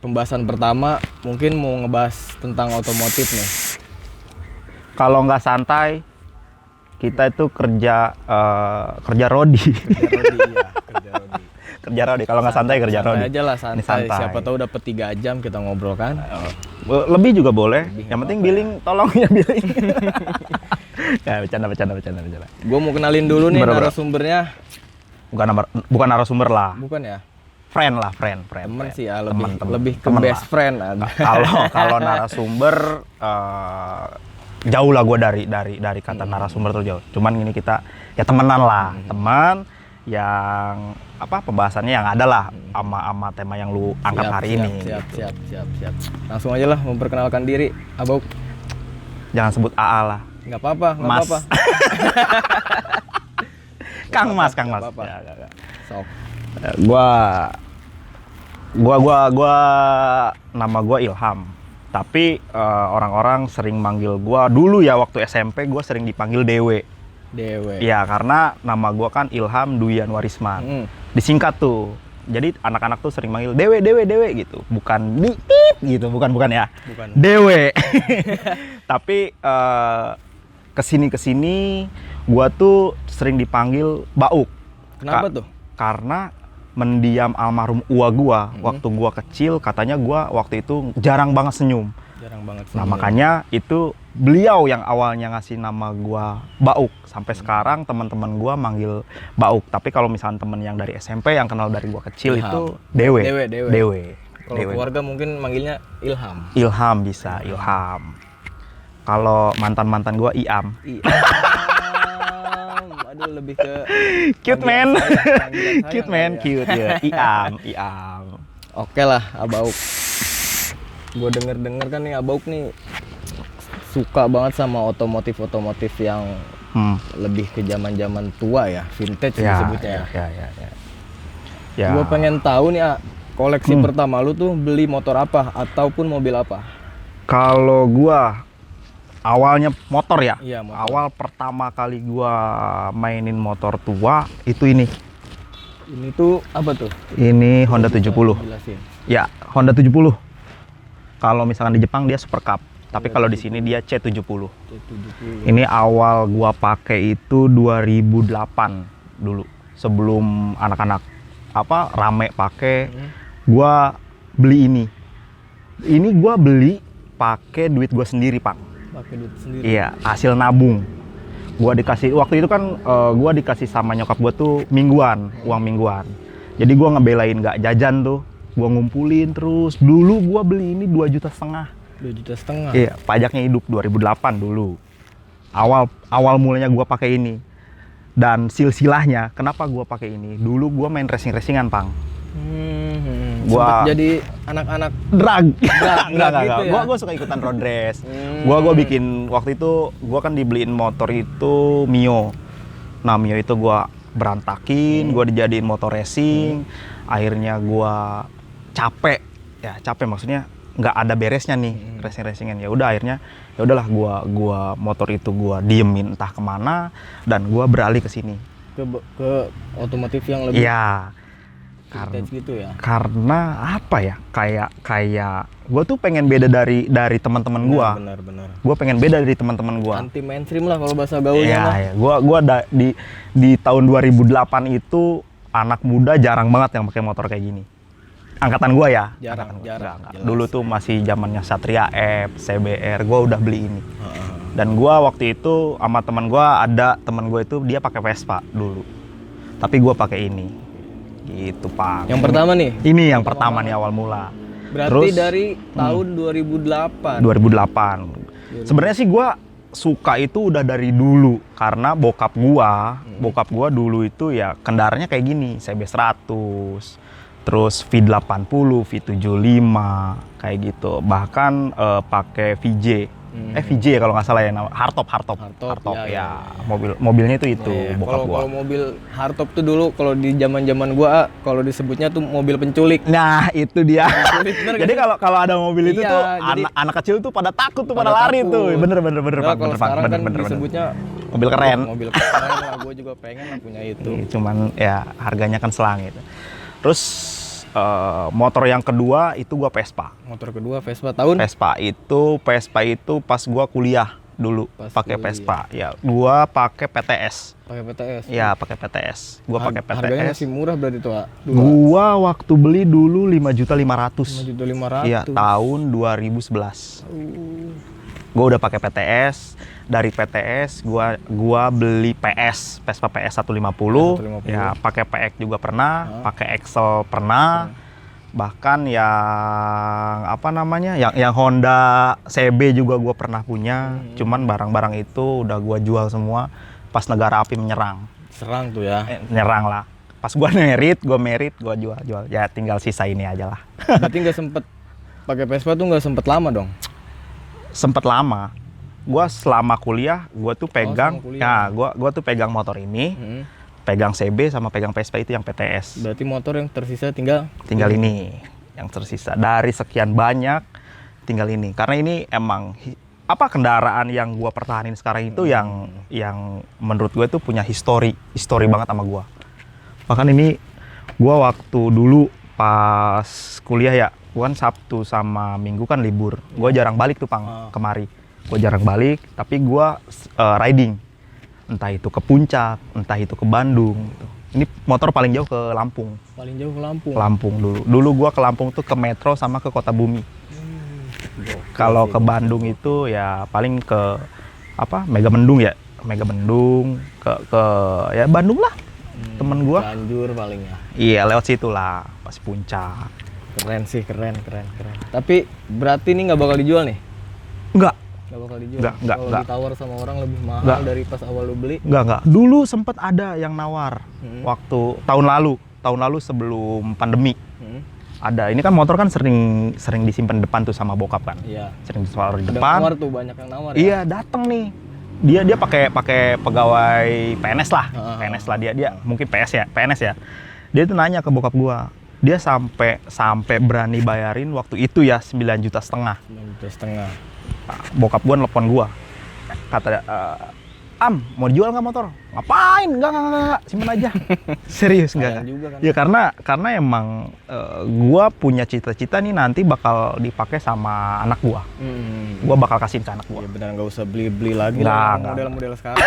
pembahasan pertama mungkin mau ngebahas tentang otomotif nih. Kalau nggak santai, kita itu kerja rodi. Kerja rodi. Kalau nggak santai kerja rodi. Santai aja lah, santai. Ini santai. Siapa tahu dapat 3 jam kita ngobrol kan. Lebih juga boleh. Lebih Yang penting apa-apa billing, tolong ya billing. Ya bercanda. Gue mau kenalin dulu nih Bener-bener. narasumbernya. Bukan narasumber lah. Bukan ya? Friend lah, friend. Temen sih ya, Temen. lebih ke Temen best lah. friend. Kalau narasumber jauh lah gue dari kata narasumber tuh jauh. Cuman ini kita ya temenan lah, teman yang apa pembahasannya yang ada lah sama tema yang lu angkat hari ini. Siap. Langsung aja lah memperkenalkan diri, Abau. Jangan sebut AA lah. Nggak apa-apa, nggak Mas. apa-apa. Kang Mas. Nggak apa-apa. Ya. Sok. Gua nama gua Ilham. Tapi orang-orang sering manggil gua dulu ya waktu SMP gua sering dipanggil Dewe. Iya, karena nama gua kan Ilham Duyan Warisman. Disingkat tuh. Jadi anak-anak tuh sering manggil Dewe gitu. Bukan Dipit gitu, bukan ya. Bukan. Dewe. Tapi kesini gua tuh sering dipanggil Bauk. Kenapa tuh? Karena mendiam almarhum uwa gua waktu gua kecil, katanya gua waktu itu jarang banget senyum. Jarang banget. Nah, makanya itu beliau yang awalnya ngasih nama gua Bauk. Sampai sekarang teman-teman gua manggil Bauk. Tapi kalau misalnya temen yang dari SMP yang kenal dari gua kecil Ilham. itu Dewe. Kalau keluarga mungkin manggilnya Ilham. Ilham bisa, Ilham. Kalau mantan-mantan gua Iam. Aduh, lebih ke Cute man. panggilan Cute sayang man, kali ya. cute ya. Iam. Oke lah, Abauk. Gue denger kan nih Abauk nih suka banget sama otomotif yang lebih ke zaman tua ya, vintage disebutnya. Ya. Gue pengen tahu nih, koleksi pertama lu tuh beli motor apa ataupun mobil apa? Kalau gua awalnya motor ya. Iya, motor. Awal pertama kali gua mainin motor tua itu ini. Ini tuh apa tuh? Ini Honda 70. Jelasin. Ya, Honda 70. Kalau misalkan di Jepang dia Super Cup, tapi kalau di sini dia C70. C70. Ini awal gua pakai itu 2008 dulu. Sebelum anak-anak rame pakai, gua beli ini. Ini gua beli pakai duit gua sendiri, Pak. Pakai duit sendiri. Iya, hasil nabung. Gua dikasih waktu itu kan gua dikasih sama nyokap gua tuh uang mingguan. Jadi gua ngebelain nggak jajan tuh. Gua ngumpulin terus. Dulu gua beli ini 2,5 juta. 2,5 juta. Iya, pajaknya hidup 2008 dulu. Awal mulanya gua pakai ini. Dan silsilahnya kenapa gua pakai ini? Dulu gua main racing-racingan, Pang. Sempat jadi anak-anak drag enggak. gitu ya? Gua suka ikutan road race. Gua bikin waktu itu gua kan dibeliin motor itu Mio. Nah, Mio itu gua berantakin, gua dijadiin motor racing. Akhirnya gua capek maksudnya nggak ada beresnya nih racing-racingan. Ya udah akhirnya ya udahlah gua motor itu gua diemin entah kemana dan gua beralih ke sini. Ke otomotif yang lebih vintage gitu ya. Karena apa ya? Kayak gue tuh pengen beda dari teman-teman gue. Benar. Gue pengen beda dari teman-teman gue. Anti mainstream lah kalau bahasa gaulnya. Ya. Gue di tahun 2008 itu anak muda jarang banget yang pakai motor kayak gini. Angkatan gue ya. Jarang. Enggak. Dulu tuh masih zamannya Satria F, CBR. Gue udah beli ini. Dan gue waktu itu sama teman gue itu dia pakai Vespa dulu. Tapi gue pakai ini. Gitu, Pak. Yang pertama nih? Ini yang pertama nih awal mula. Berarti terus, dari tahun 2008. 2008. Sebenarnya sih gua suka itu udah dari dulu karena bokap gua dulu itu ya kendaraannya kayak gini, CB100, terus V80, V75 kayak gitu. Bahkan pakai VJ. VJ kalau nggak salah ya, hardtop ya. Mobilnya itu bokap gua. Kalau mobil hardtop tuh dulu kalau di zaman gua kalau disebutnya tuh mobil penculik. Nah, itu dia. Jadi kalau ada mobil itu tuh anak kecil tuh pada takut tuh, pada lari tuh. Bener Pak. Kalau sekarang kan disebutnya mobil keren. Mobil keren lah, gua juga pengen lah punya itu. Cuman ya harganya kan selang gitu. Terus motor yang kedua itu gua Vespa. Motor kedua Vespa tahun? Vespa itu pas gua kuliah dulu pakai Vespa. Ya, gua pakai PTS. Pakai PTS. Iya, pakai PTS. Gua pakai PTS. Harganya masih murah berarti tuh, Pak. Gua waktu beli dulu 5.500.000. 5.500.000. Iya, tahun 2011. Gua udah pakai PTS. Dari PTS gua beli PS, Vespa PS 150. Ya, pakai PX juga pernah, pakai Excel pernah. Bahkan yang apa namanya? Yang Honda CB juga gua pernah punya. Cuman barang-barang itu udah gua jual semua pas negara api menyerang. Serang tuh ya. Nyerang lah. Pas gua merit, gua jual. Ya tinggal sisa ini aja lah. Berarti nggak sempet pakai Vespa tuh nggak sempet lama dong? Sempet lama. Gua selama kuliah, gua tuh pegang, kuliah. gua tuh pegang motor ini, pegang CB sama pegang Vespa itu yang PTS. Berarti motor yang tersisa tinggal ini, yang tersisa dari sekian banyak, tinggal ini. Karena ini emang apa kendaraan yang gua pertahanin sekarang itu yang menurut gue tuh punya histori banget sama gua. Bahkan ini gua waktu dulu pas kuliah ya, gua kan Sabtu sama Minggu kan libur. Gua jarang balik tuh kemari. Gue jarang balik, tapi gue riding. Entah itu ke Puncak, entah itu ke Bandung. Gitu. Ini motor paling jauh ke Lampung. Paling jauh ke Lampung? Lampung dulu. Dulu gue ke Lampung tuh ke Metro sama ke Kota Bumi. Kalau ke Bandung itu ya paling ke apa? Megamendung ya. Megamendung, ke ya Bandung lah. Temen gue. Cianjur paling ya? Iya, lewat situ lah. Pas Puncak. Keren sih, keren. Tapi berarti ini nggak bakal dijual nih? Enggak. Nggak bakal dijual? Enggak. Kalau ditawar sama orang lebih mahal dari pas awal lu beli? Enggak. Dulu sempat ada yang nawar waktu tahun lalu sebelum pandemi. Ada. Ini kan motor kan sering disimpan depan tuh sama bokap kan. Iya. Sering ditaruh di depan. Nawar tuh, banyak yang nawar. Iya, datang nih. Dia pakai pegawai PNS lah. PNS lah dia mungkin PNS ya. Dia tuh nanya ke bokap gua. Dia sampai berani bayarin waktu itu ya 9,5 juta. 9,5 juta. Bokap gua nelpon gua, kata mau dijual nggak motor? Ngapain? Enggak, simpen aja. Serius enggak? Kan? Ya karena emang gua punya cita-cita nih nanti bakal dipakai sama anak gua. Gua bakal kasihin ke anak gua. Ya benar, nggak usah beli lagi lah model-model sekarang.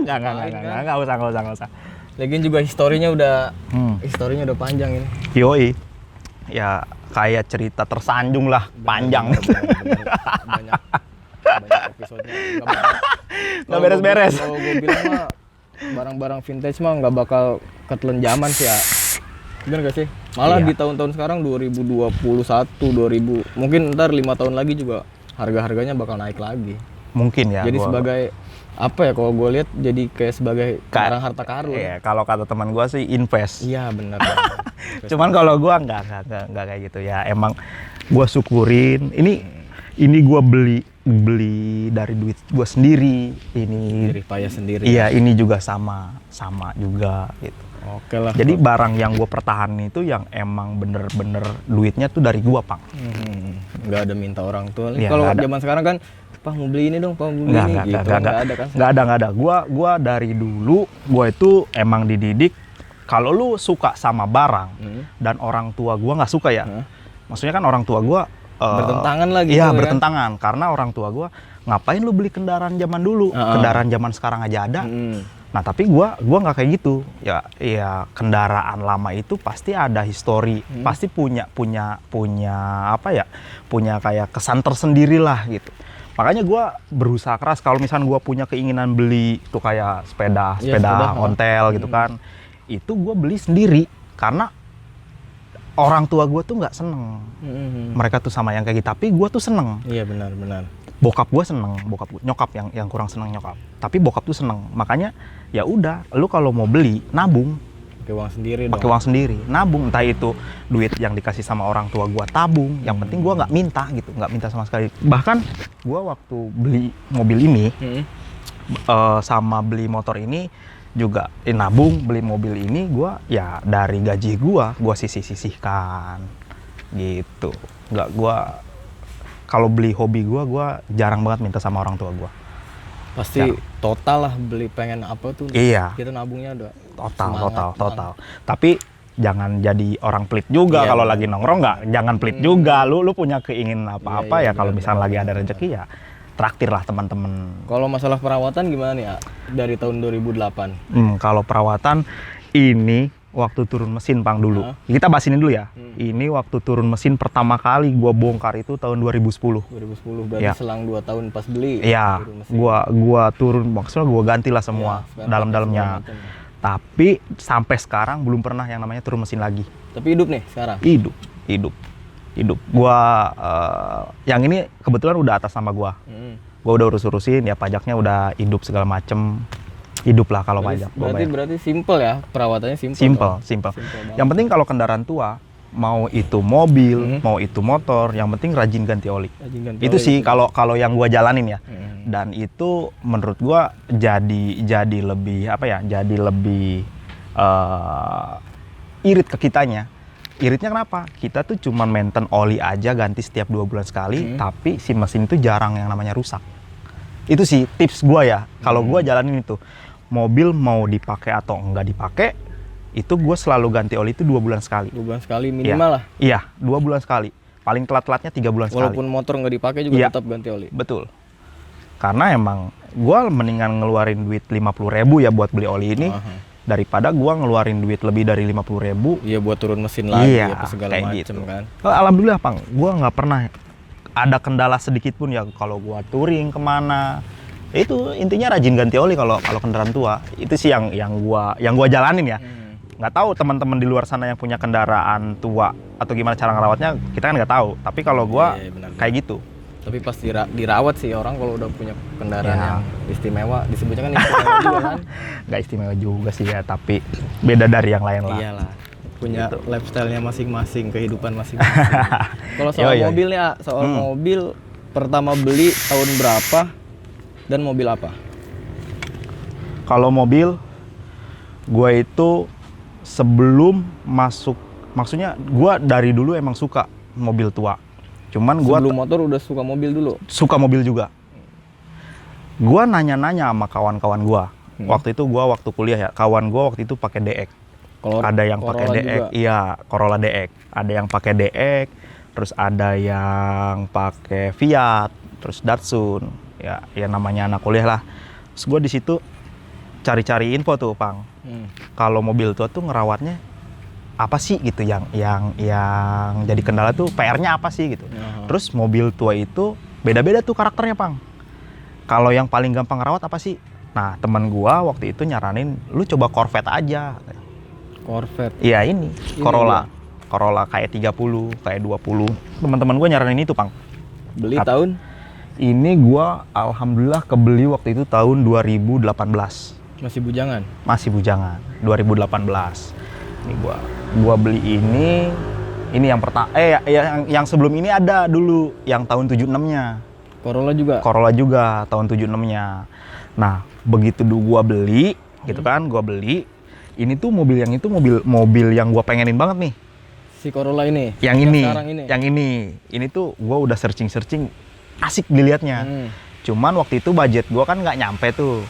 Nggak usah. Lagian juga historinya udah panjang ini. Yoi. Ya kayak cerita tersanjung lah, panjang. Banyak episodenya. Nggak beres-beres. Kalau gue bilang mah barang-barang vintage mah nggak bakal ketelan zaman sih ya. Bener gak sih? Malah di tahun-tahun sekarang 2021, 2000, mungkin ntar 5 tahun lagi juga harga-harganya bakal naik lagi. Mungkin ya. Jadi sebagai apa ya, kalau gue lihat jadi kayak sebagai barang harta karun. Iya, kalau kata teman gue sih invest. Iya benar. Cuman kalau gue nggak kayak gitu ya. Emang gue syukurin. Ini gue beli dari duit gue sendiri. Ini dari payah sendiri. Iya, ini juga sama juga gitu. Oke lah. Jadi barang yang gue pertahanin itu yang emang bener-bener duitnya tuh dari gue, Pang. Nggak ada minta orang tua. Ya, kalau zaman sekarang kan, Pak mau beli ini dong, Pak mau beli ini gitu. Nggak ada kan? Nggak ada. Gua dari dulu gua itu emang dididik kalau lu suka sama barang dan orang tua gua nggak suka ya. Maksudnya kan orang tua gua bertentangan lagi. Iya, bertentangan karena orang tua gua ngapain lu beli kendaraan zaman dulu? Kendaraan zaman sekarang aja ada. Nah, tapi gua nggak kayak gitu. Ya kendaraan lama itu pasti ada histori, pasti punya apa ya? Punya kayak kesan tersendiri lah gitu. Makanya gue berusaha keras kalau misalnya gue punya keinginan beli tuh kayak sepeda ontel gitu kan, itu gue beli sendiri karena orang tua gue tuh nggak seneng. Mereka tuh sama yang kayak gitu, tapi gue tuh seneng. Iya benar. Bokap gue seneng, nyokap yang kurang seneng nyokap, tapi bokap tuh seneng. Makanya ya udah, lu kalau mau beli nabung. Pakai uang sendiri dong. Pakai uang sendiri, nabung, entah itu duit yang dikasih sama orang tua gua tabung, yang penting gua nggak minta sama sekali. Bahkan gua waktu beli mobil ini sama beli motor ini juga nabung, beli mobil ini gua ya dari gaji gua sisihkan gitu. Nggak, gua kalau beli hobi gua jarang banget minta sama orang tua gua. Pasti total lah beli pengen apa tuh. Iya. Kita nabungnya udah total. Tapi jangan jadi orang pelit juga. Iya, Kalau benar. lagi nongkrong nggak, jangan pelit juga. Lu punya keinginan apa-apa Iya, ya, kalau benar, misalnya benar, lagi ada benar, rezeki ya traktir lah teman-teman. Kalau masalah perawatan gimana nih A? Dari tahun 2008? Kalau perawatan ini waktu turun mesin Pang dulu. Kita bahas ini dulu ya. Ini waktu turun mesin pertama kali gua bongkar itu tahun 2010. 2010 berarti Ya. selang 2 tahun pas beli. Iya, turun mesin. gua turun, maksudnya gua gantilah semua Iya, spare part dalam-dalamnya. segala macam. Tapi sampai sekarang belum pernah yang namanya turun mesin lagi. Tapi hidup nih sekarang. Hidup. Gua yang ini kebetulan udah atas nama gua. Gua udah urusin ya, pajaknya udah hidup segala macem. Hidup lah kalau pajak. Gua bayar. Berarti simple ya, perawatannya simple. Simple. banget. Yang penting kalau kendaraan tua, mau itu mobil, mau itu motor, yang penting rajin ganti oli. Rajin ganti Itu oli sih gitu. kalau yang gua jalanin ya. Hmm. Dan itu menurut gua jadi lebih apa ya? Jadi lebih irit ke kitanya. Iritnya kenapa? Kita tuh cuman maintain oli aja, ganti setiap 2 bulan sekali, tapi si mesin itu jarang yang namanya rusak. Itu sih tips gua ya. Kalau gua jalanin itu, mobil mau dipakai atau enggak dipakai, itu gua selalu ganti oli itu 2 bulan sekali. 2 bulan sekali minimal lah. Iya, 2 bulan sekali. Paling telat-telatnya 3 bulan sekali. Walaupun motor nggak dipakai juga Iya. tetap ganti oli. Betul. Karena emang gua mendingan ngeluarin duit 50.000 ya buat beli oli ini, daripada gua ngeluarin duit lebih dari 50.000. Iya buat turun mesin lagi Iya, apa segala kayak macem gitu. kan. Alhamdulillah Pang, gua nggak pernah ada kendala sedikit pun ya kalau gua touring kemana. Itu intinya rajin ganti oli kalau kendaraan tua. Itu sih yang gua jalanin ya. Nggak tahu teman-teman di luar sana yang punya kendaraan tua atau gimana cara ngerawatnya, kita kan nggak tahu. Tapi kalau gua Iya, benar. kayak gitu. Tapi pas dirawat sih orang kalau udah punya kendaraan Ya. yang istimewa, disebutnya kan istimewa juga kan. Nggak istimewa juga sih ya, tapi beda dari yang lain lah. Iyalah. Punya Gitu. lifestyle-nya masing-masing, kehidupan masing-masing. Kalau soal Yoi. mobil nih, A, soal mobil pertama beli tahun berapa dan mobil apa? Kalau mobil, gue itu sebelum masuk, maksudnya gue dari dulu emang suka mobil tua. Cuman gue Sebelum motor udah suka mobil dulu. suka mobil juga. Gue nanya-nanya sama kawan-kawan gue. Waktu itu gue waktu kuliah ya, kawan gue waktu itu pakai DX. Ada yang pakai Corolla DX, juga. iya Corolla DX. Ada yang pakai DX, terus ada yang pakai Fiat, terus Datsun. Ya namanya anak kuliah lah. Terus gue di situ cari-cari info tuh, Pang. Kalau mobil tua tuh ngerawatnya apa sih gitu, yang jadi kendala tuh PR-nya apa sih gitu. Terus mobil tua itu beda-beda tuh karakternya, Pang. Kalau yang paling gampang ngerawat apa sih? Nah, teman gua waktu itu nyaranin lu coba Corvette aja. Corvette. Iya ini dia. Corolla. Corolla kayak 30, kayak 20. Teman-teman gua nyaranin itu, Pang. Beli tahun Ini gua alhamdulillah kebeli waktu itu tahun 2018. masih bujangan. Masih bujangan, 2018. Ini gua beli ini yang pertama yang sebelum ini ada dulu yang tahun 76-nya. Corolla juga tahun 76-nya. Nah, begitu gua beli gitu kan, gua beli ini tuh mobil yang gua pengenin banget nih. Si Corolla ini. Yang ini, sekarang ini. yang ini tuh gua udah searching asik dilihatnya. Cuman waktu itu budget gua kan nggak nyampe tuh.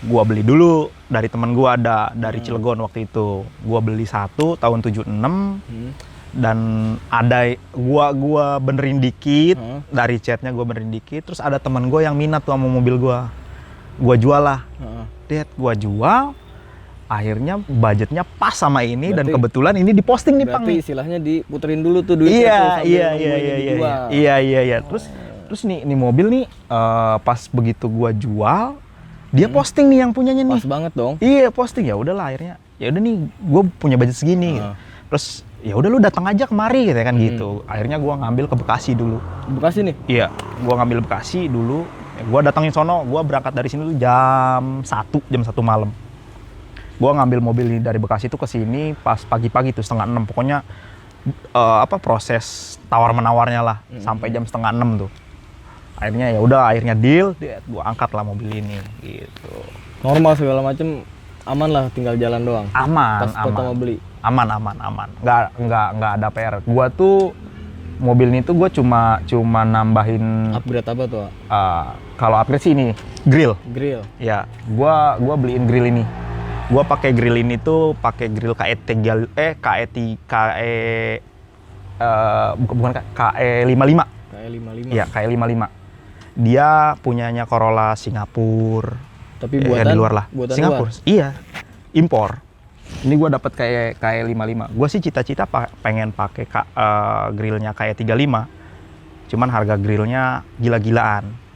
Gua beli dulu dari teman gua ada dari Cilegon waktu itu. Gua beli satu tahun 76 dan ada gua benerin dikit dari catnya, gua benerin dikit. Terus ada teman gua yang minat tuh sama mobil gua. Gua jual lah. Gua jual. Akhirnya budgetnya pas sama ini dan kebetulan ini diposting nih, Pang. Berarti istilahnya diputerin dulu tuh duitnya tuh sambil nungguin ini dijual. Iya. Terus nih mobil nih pas begitu gua jual, dia posting nih yang punyanya nih. Pas banget dong. Iya, posting. Ya udahlah akhirnya. Ya udah nih gua punya budget segini. Terus ya udah lu datang aja kemari gitu kan gitu. Akhirnya gua ngambil ke Bekasi dulu. Bekasi nih? Iya, gua ngambil Bekasi dulu. Gua datangin sono, gua berangkat dari sini tuh jam 1 malam. Gua ngambil mobil ini dari Bekasi tuh ke sini pas pagi-pagi tuh 5:30. Pokoknya proses tawar-menawarnya lah sampai jam 5:30 tuh. Akhirnya deal, gua angkat lah mobil ini gitu. Normal segala macem aman lah, tinggal jalan doang. Aman, Pas pertama beli. Aman. Nggak ada PR. Gua tuh mobil ini tuh gua cuma nambahin Upgrade apa tuh? kalau upgrade sih ini grill. Grill. Ya, gua beliin grill ini. Gua pakai grill ini tuh pakai grill bukan KE55. Kayak 55. Iya, KE55. Dia punyanya Corolla Singapura. Tapi buatan di luar lah. buatan Singapura. luar. Iya. Impor. Ini gua dapat KE55. Gua sih cita-cita pengen pakai grillnya KE35. Cuman harga grillnya gila-gilaan.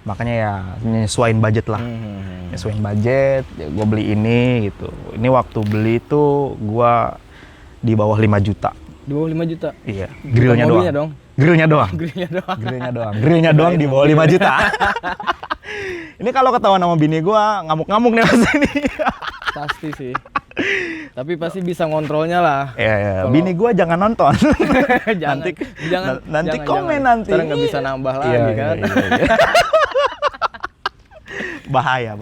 Makanya ya nyesuaiin budget lah. Nyesuaiin budget, ya gue beli ini gitu. Ini waktu beli tuh gue di bawah 5 juta. Di bawah 5 juta. Iya, grillnya doang. Mobilnya dong. Grillnya doang. Grillnya doang. Grillnya doang. Grillnya doang di bawah 5 juta. Ini kalau ketahuan sama bini gue ngamuk-ngamuk nih mas ini. Pasti sih. Tapi pasti bisa ngontrolnya lah. Iya. Kalau- Bini gue jangan nonton. Jangan, nanti jangan, komen jangan. nanti. Ntar nggak bisa nambah lagi Iya, kan. iya. bahaya.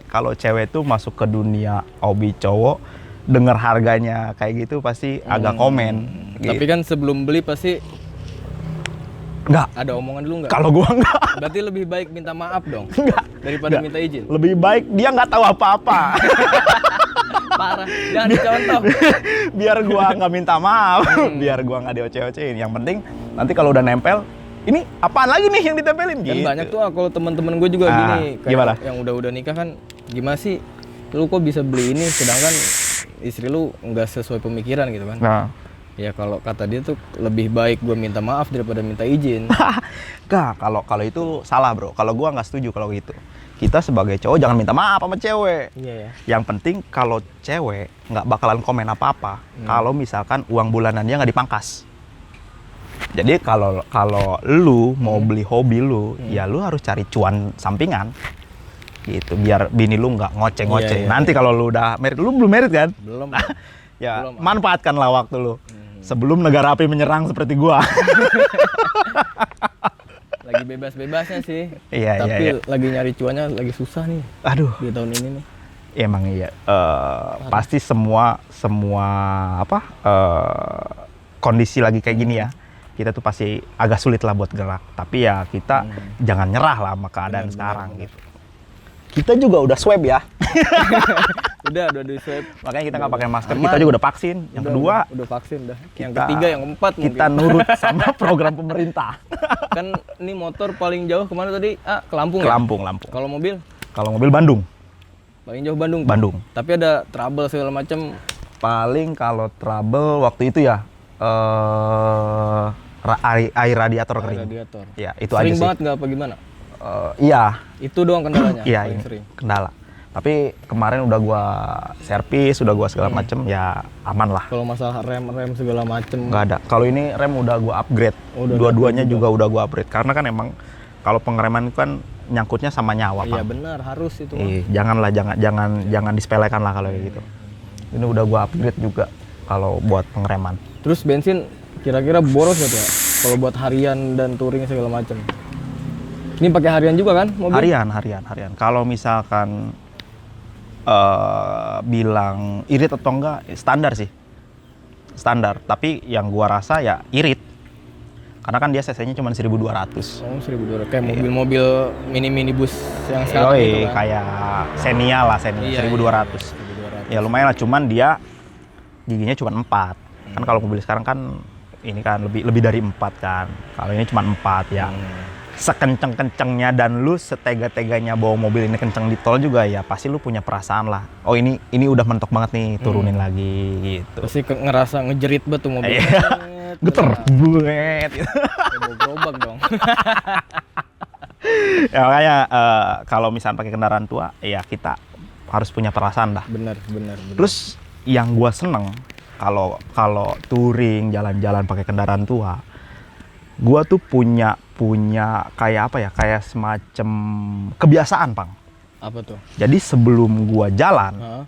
Kalau cewek tuh masuk ke dunia hobi cowok, dengar harganya kayak gitu pasti agak komen. Tapi kan sebelum beli pasti Enggak. ada omongan dulu nggak? Kalau gua enggak. Berarti lebih baik minta maaf dong Enggak. daripada Nggak. minta izin. Lebih baik dia nggak tahu apa-apa. Parah. Jangan dicontoh. Biar gua nggak minta maaf, biar gua nggak dioce-ocein. Yang penting nanti kalau udah nempel, ini apaan lagi nih yang ditempelin Kan gitu. banyak tuh kalau teman-teman gue juga gini, kayak gimana? yang udah nikah kan, gimana sih lu kok bisa beli ini sedangkan istri lu nggak sesuai pemikiran gitu kan. Nah, Ya kalau kata dia tuh lebih baik gue minta maaf daripada minta izin. Enggak, kalau itu salah, Bro. Kalau gua nggak setuju kalau gitu. Kita sebagai cowok jangan minta maaf sama cewek. Iya ya. Yang penting kalau cewek nggak bakalan komen apa-apa kalau misalkan uang bulanannya nggak dipangkas. Jadi kalau lu mau beli hobi lu, ya lu harus cari cuan sampingan. Gitu, biar bini lu nggak ngoceh-ngoceh. Iya, iya, Nanti kalau lu udah married, lu belum married kan? Belum. Ya, Belum. manfaatkanlah waktu lu. Sebelum negara api menyerang seperti gua. Lagi bebas-bebasnya sih. Iya, Tapi iya. lagi nyari cuannya lagi susah nih Aduh. di tahun ini nih. Emang iya, pasti semua kondisi lagi kayak gini ya, kita tuh pasti agak sulit lah buat gerak. Tapi ya kita jangan nyerah lah sama keadaan sekarang gitu. Kita juga udah swab ya, Udah di swab. makanya kita nggak pakai masker. Aman. Kita juga udah vaksin. Yang kedua, udah vaksin dah. Yang kita- ketiga, yang keempat kita mungkin. nurut sama program pemerintah. Kan ini motor paling jauh kemana tadi? Ke Lampung Ke ya? Lampung. Kalau mobil Kalau mobil Bandung. paling jauh Bandung. Bandung. Tapi ada trouble segala macam. Paling kalau trouble waktu itu ya, air radiator kering. Radiator. Ya, itu Sering aja sih. banget nggak apa gimana? Iya, Itu doang kendalanya. iya paling ini sering. kendala. Tapi kemarin udah gua servis, udah gua segala macem, ya aman lah. Kalau masalah rem segala macam. Nggak ada. Kalau ini rem udah gua upgrade. Udah Dua-duanya upgrade juga udah gua upgrade. Karena kan emang kalau pengereman itu kan nyangkutnya sama nyawa, Iya Pak. benar, harus itu. mah. Janganlah, jangan disepelekan lah kalau kayak gitu. Ini udah gua upgrade juga kalau buat pengereman. Terus bensin kira-kira boros nggak tuh ya? Kalau buat harian dan touring segala macam. Ini pakai harian juga kan mobil? Harian. Kalau misalkan bilang irit atau enggak, standar sih. Standar. Tapi yang gua rasa ya irit. Karena kan dia cc-nya cuma 1.200. Oh, 1.200. Kayak mobil-mobil minibus yang sekarang Yoi, gitu kan. kayak Xenia lah, Iya, 1.200. 1.200. Ya lumayan lah, cuman dia giginya cuma 4. Kan kalau mobil sekarang kan ini kan lebih dari 4 kan. Kalau ini cuma 4 ya. Sekenceng-kencengnya dan lu setega-teganya bawa mobil ini kenceng di tol juga ya pasti lu punya perasaan lah. Oh ini udah mentok banget nih, turunin lagi gitu. Pasti ngerasa ngejerit banget tuh mobil. Iya. Geter, buet. Kayak bawa gerobak dong. Ya makanya kalau misalnya pakai kendaraan tua, ya kita harus punya perasaan dah. bener. Terus yang gua seneng kalau touring jalan-jalan pakai kendaraan tua, gua tuh punya kayak apa ya, kayak semacam kebiasaan, Pang. Apa tuh? Jadi sebelum gua jalan, Hah?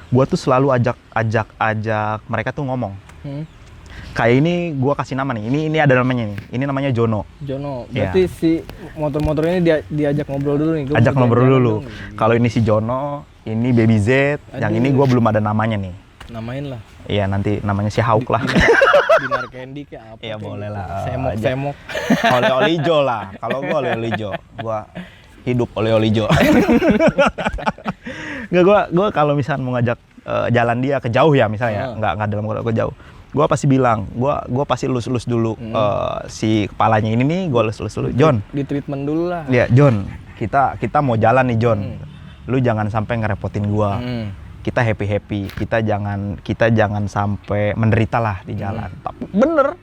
gua tuh selalu ajak mereka tuh ngomong. Kayak ini gua kasih nama nih. Ini ada namanya nih. Ini namanya Jono. Jono. Iya. Berarti si motor-motor ini diajak ngobrol dulu nih. Gua Ajak mau ngobrol jalan-jalan dulu. dong. Kalau ini si Jono, ini Baby Z, yang Aduh. ini gua belum ada namanya nih. Namain lah. Iya, nanti namanya si Hauk lah. Dinar Candy kayak apa? Iya, kayak boleh gitu. lah. Semok. Oleh Olijo lah. Kalau gua oleh Olijo, gua hidup oli jo. Nggak, gua kalau misalnya mau ngajak jalan dia ke jauh ya misalnya, nggak dalam kota ke jauh. Gua pasti bilang, gua pasti lus dulu si kepalanya ini nih, gua lus dulu. John, di treatment dulu lah. ya John, kita mau jalan nih John. Lu jangan sampai ngerepotin gua. Kita happy, kita jangan sampai menderita lah di jalan. Tapi bener,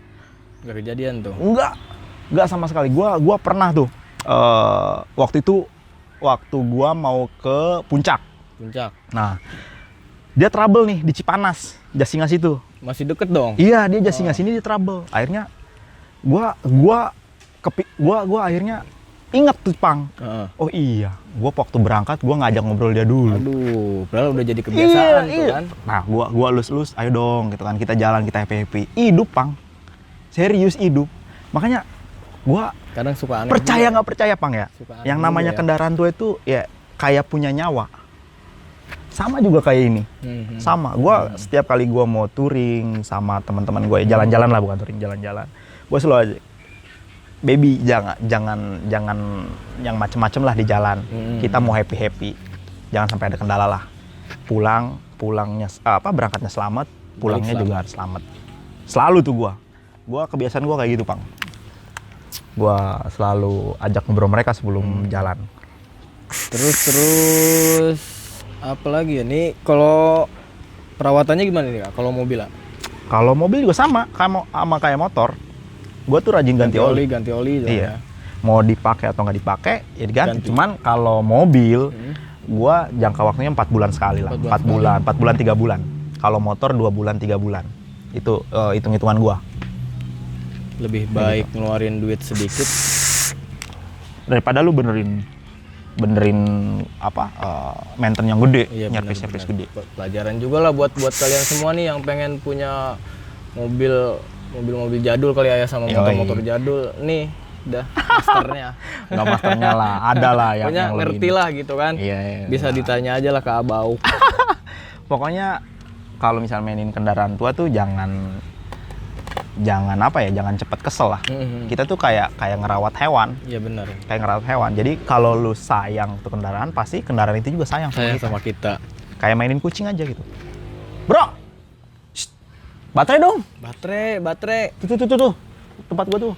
Nggak kejadian tuh. enggak sama sekali. Gua pernah tuh waktu gua mau ke puncak. Nah, dia trouble nih di Cipanas, Jasingas itu. Masih deket dong. Iya, dia Jasingas ini dia trouble. Akhirnya gua akhirnya ingat tuh Pang. Oh iya, gua waktu berangkat gua ngajak ngobrol dia dulu. Aduh, padahal udah jadi kebiasaan tuh kan. Nah, gua lus, ayo dong gitu kan, kita jalan, kita happy. Hidup Pang. Serius hidup. Makanya gua Kadang suka aneh. percaya nggak percaya Pang ya. Suka Yang aneh namanya juga ya. kendaraan tua itu ya kayak punya nyawa. Sama juga kayak ini. Sama. Gua setiap kali gua mau touring sama teman-teman gue, jalan-jalan lah, bukan touring, jalan-jalan. Gua selalu aja, baby jangan yang macem-macem lah di jalan. Kita mau happy, jangan sampai ada kendala lah. Pulangnya berangkatnya selamat, pulangnya juga harus selamat. Selalu tuh gua kebiasaan gua kayak gitu Pang. Gua selalu ajak ngobrol mereka sebelum jalan. Terus apa lagi ya? Nih kalau perawatannya gimana nih Kak? Kalau mobil lah? Kalau mobil juga sama kayak motor. Gua tuh rajin ganti oli. Ganti oli juga Iya. ya. Mau dipakai atau nggak dipakai ya diganti. Cuman kalau mobil gua jangka waktunya 4 bulan sekali lah. 4 bulan, 3 bulan. Kalau motor 2 bulan, 3 bulan. Itu hitung-hitungan gua. Lebih baik ngeluarin duit sedikit Daripada lu benerin maintenance yang gede, Iya, nyervis bener. gede. Pelajaran juga lah buat kalian semua nih yang pengen punya mobil jadul kali ya sama Yoi. motor-motor jadul. Nih, udah masternya. Nggak masternya lah, ada lah yang Pokoknya lebih ngerti ini. lah gitu kan. Iya. Bisa ditanya aja lah ke Abau. Pokoknya kalau misalnya mainin kendaraan tua tuh jangan cepet kesel lah. Kita tuh kayak ngerawat hewan. Iya benar. Kayak ngerawat hewan. Jadi kalau lu sayang tuh kendaraan, pasti kendaraan itu juga sayang Sayang kita. sama kita. Kayak mainin kucing aja gitu. Bro, shh, baterai dong. Baterai. Tuh. Tempat gua tuh.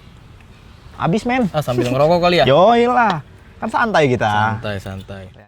Abis men. Sambil ngerokok kali ya? Yoi lah. Kan santai kita. Santai.